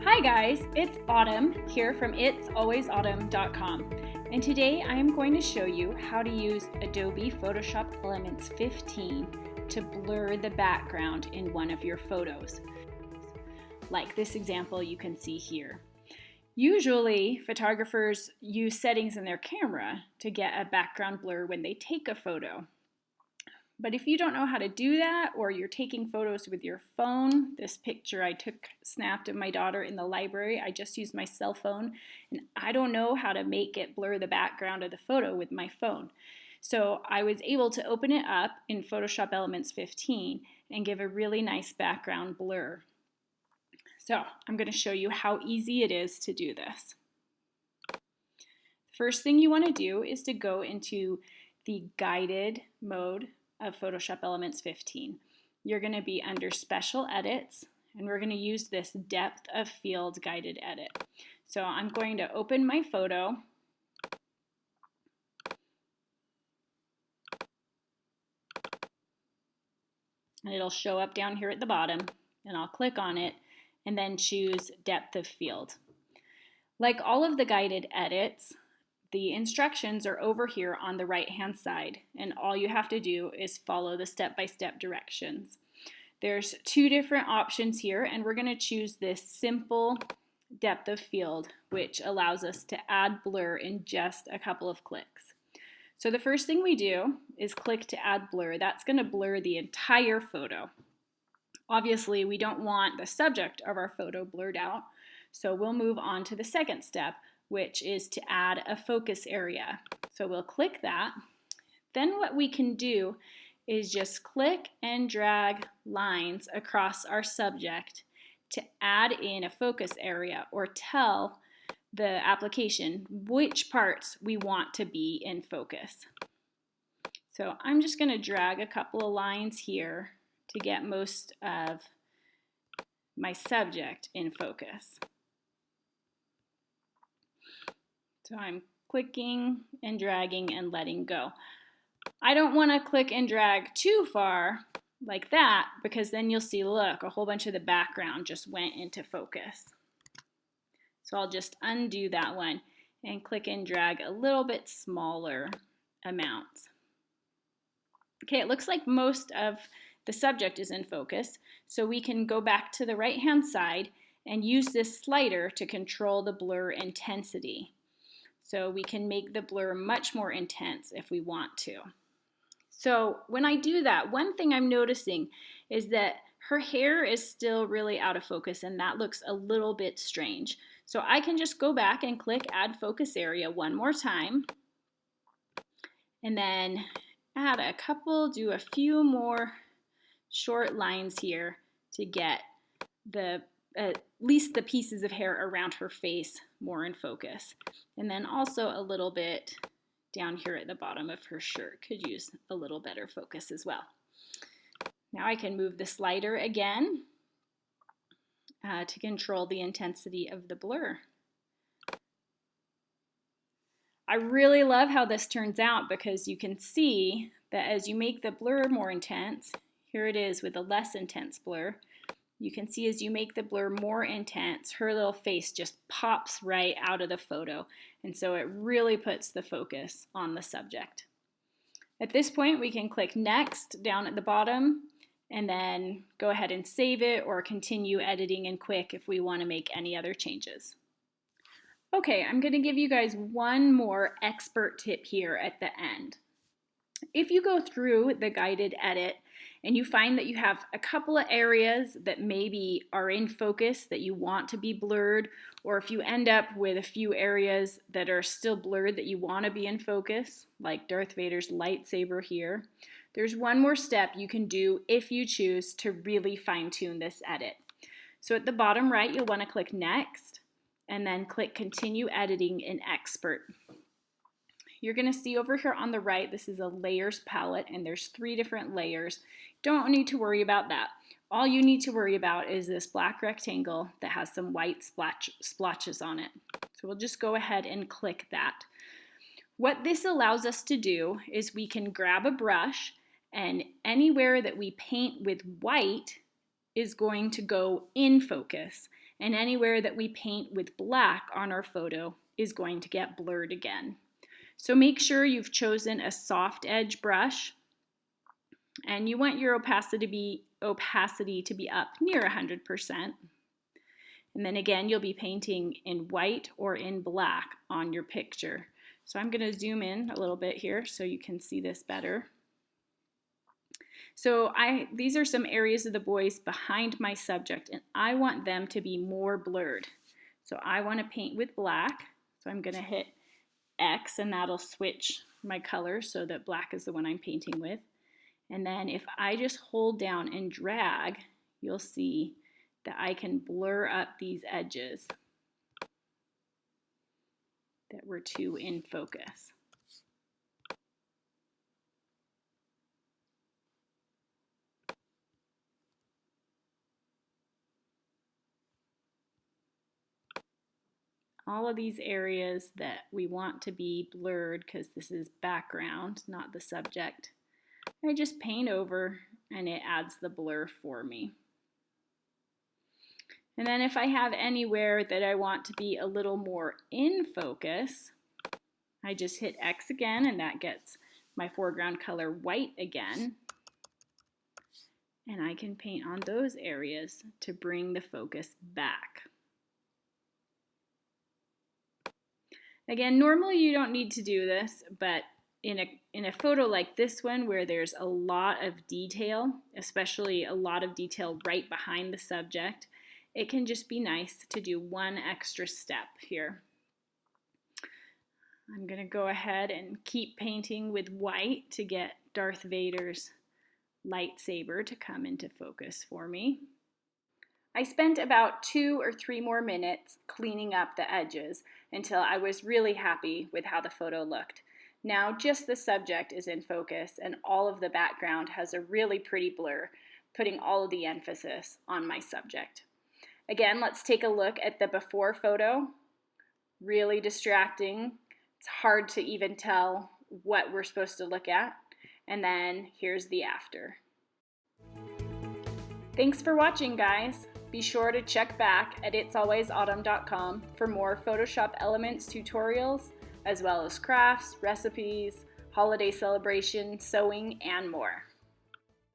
Hi guys, it's Autumn here from itsAlwaysAutumn.com, and today I am going to show you how to use Adobe Photoshop Elements 15 to blur the background in one of your photos, like this example you can see here. Usually, photographers use settings in their camera to get a background blur when they take a photo. But if you don't know how to do that, or you're taking photos with your phone, this picture I snapped of my daughter in the library, I just used my cell phone, and I don't know how to make it blur the background of the photo with my phone. So I was able to open it up in Photoshop Elements 15 and give a really nice background blur. So I'm going to show you how easy it is to do this. First thing you want to do is to go into the guided mode of Photoshop Elements 15. You're going to be under Special Edits, and we're going to use this Depth of Field guided edit. So I'm going to open my photo, and it'll show up down here at the bottom, and I'll click on it and then choose Depth of Field. Like all of the guided edits, the instructions are over here on the right-hand side, and all you have to do is follow the step-by-step directions. There's two different options here, and we're going to choose this simple depth of field, which allows us to add blur in just a couple of clicks. So the first thing we do is click to add blur. That's going to blur the entire photo. Obviously, we don't want the subject of our photo blurred out, so we'll move on to the second step, which is to add a focus area. So we'll click that. Then what we can do is just click and drag lines across our subject to add in a focus area, or tell the application which parts we want to be in focus. So I'm just going to drag a couple of lines here to get most of my subject in focus. So I'm clicking and dragging and letting go. I don't want to click and drag too far like that, because then you'll see, look, a whole bunch of the background just went into focus. So I'll just undo that one and click and drag a little bit smaller amounts. Okay, it looks like most of the subject is in focus, so we can go back to the right-hand side and use this slider to control the blur intensity. So we can make the blur much more intense if we want to. So when I do that, one thing I'm noticing is that her hair is still really out of focus, and that looks a little bit strange. So I can just go back and click Add Focus Area one more time, and then add a couple, do a few more short lines here to get at least the pieces of hair around her face more in focus. And then also a little bit down here at the bottom of her shirt could use a little better focus as well. Now I can move the slider again to control the intensity of the blur. I really love how this turns out, because you can see that as you make the blur more intense, here it is with a less intense blur, you can see as you make the blur more intense, her little face just pops right out of the photo, and so it really puts the focus on the subject. At this point, we can click Next down at the bottom, and then go ahead and save it, or continue editing in Quick if we want to make any other changes. Okay, I'm going to give you guys one more expert tip here at the end. If you go through the guided edit and you find that you have a couple of areas that maybe are in focus that you want to be blurred, or if you end up with a few areas that are still blurred that you want to be in focus, like Darth Vader's lightsaber here, there's one more step you can do if you choose to really fine-tune this edit. So at the bottom right, you'll want to click Next, and then click Continue Editing in Expert. You're going to see over here on the right, this is a layers palette, and there's 3 different layers. Don't need to worry about that. All you need to worry about is this black rectangle that has some white splotches on it. So we'll just go ahead and click that. What this allows us to do is we can grab a brush, and anywhere that we paint with white is going to go in focus, And anywhere that we paint with black on our photo is going to get blurred again. So make sure you've chosen a soft edge brush, and you want your opacity to be up near 100%. And then again, you'll be painting in white or in black on your picture. So I'm going to zoom in a little bit here so you can see this better. So these are some areas of the boys behind my subject, and I want them to be more blurred. So I want to paint with black. So I'm going to hit X, and that'll switch my color so that black is the one I'm painting with. And then if I just hold down and drag, you'll see that I can blur up these edges that were too in focus. All of these areas that we want to be blurred, because this is background, not the subject, I just paint over and it adds the blur for me. And then if I have anywhere that I want to be a little more in focus, I just hit X again, and that gets my foreground color white again. And I can paint on those areas to bring the focus back. Again, normally you don't need to do this, but in a photo like this one where there's a lot of detail, especially a lot of detail right behind the subject, it can just be nice to do one extra step here. I'm going to go ahead and keep painting with white to get Darth Vader's lightsaber to come into focus for me. I spent about 2 or 3 more minutes cleaning up the edges until I was really happy with how the photo looked. Now just the subject is in focus, and all of the background has a really pretty blur, putting all of the emphasis on my subject. Again, let's take a look at the before photo. Really distracting. It's hard to even tell what we're supposed to look at. And then here's the after. Thanks for watching, guys. Be sure to check back at itsalwaysautumn.com for more Photoshop Elements tutorials, as well as crafts, recipes, holiday celebration, sewing, and more.